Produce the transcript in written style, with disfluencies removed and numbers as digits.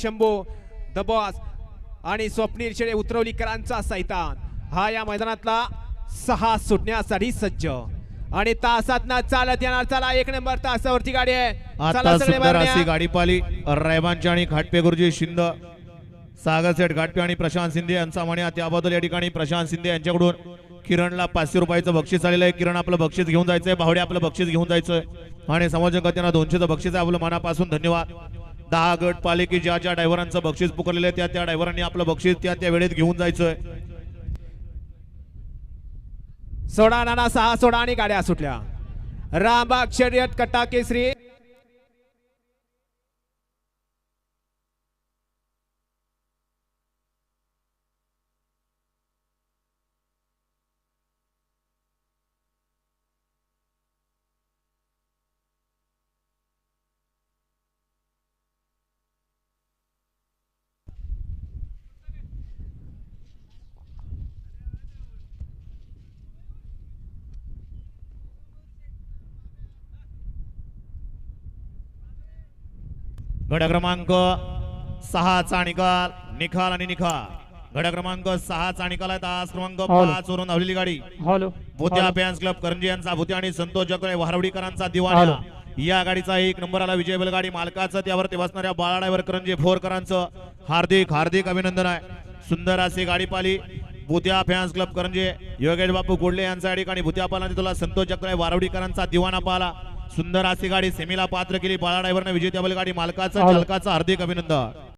Shambhu the boss आणि स्वप्नील शेळे उतरवलीकरांचा सैतान हा या मैदानातला 6 सुटण्यासाठी सज्ज आणि तासातनं चालत येणार. चला 1 नंबर तासावरती गाडी आहे. आता सुंदर अशी गाडी पाली रहमानची आणि घाटपे गुरुजी शिंद सागर सेठ घाटपे आणि प्रशांत शिंदे यांचा म्हणे. त्याबद्दल या ठिकाणी प्रशांत शिंदे यांच्याकडून किरणला 500 रुपयाचं बक्षीस आलेलं आहे. किरण आपलं बक्षीस घेऊन जायचंय, भावडे आपलं बक्षीस घेऊन जायचंय आणि समाजकांना 200चं बक्षीस आहे. आपलं मनापासून धन्यवाद. 10 गट पाले की ज्या ड्रायव्हरांचं बक्षीस पुकारलेलं आहे त्या ड्रायव्हरांनी आपलं बक्षीस त्या वेळेत घेऊन जायचंय. सोडा नाना 6 सोडा आणि गाड्या सुटल्या. रामबाग शर्यत कट्टा केसरी गड क्रमांक 6चा निकाल आणि गड क्रमांक 6चा निकाल आहे. तास क्रमांक 5 वरून धावलेली गाडी भूत्या फॅन्स क्लब करंजी यांचा भूत्या आणि संतोष जगळे वारवडीकरांचा दिवाणा या गाडीचा 1 नंबरला विजय बैलगाडी मालकाचं त्यावरती बसणाऱ्या बाळा ड्रायव्हर करंजी फोरकरांचं हार्दिक अभिनंदन आहे. सुंदर अशी गाडी पाली भूत्या फॅन्स क्लब करंजी योगेश बापू गोडले यांचा ठिकाणी भूत्या पाला तुला संतोष जगळे वारवडीकरांचा दिवाणा पाला. सुंदर अशी गाडी सेमीला पात्र केली बाळा ड्रायव्हरने विजेत्या बैलगाडी मालकाचं चालकाचं हार्दिक अभिनंदन.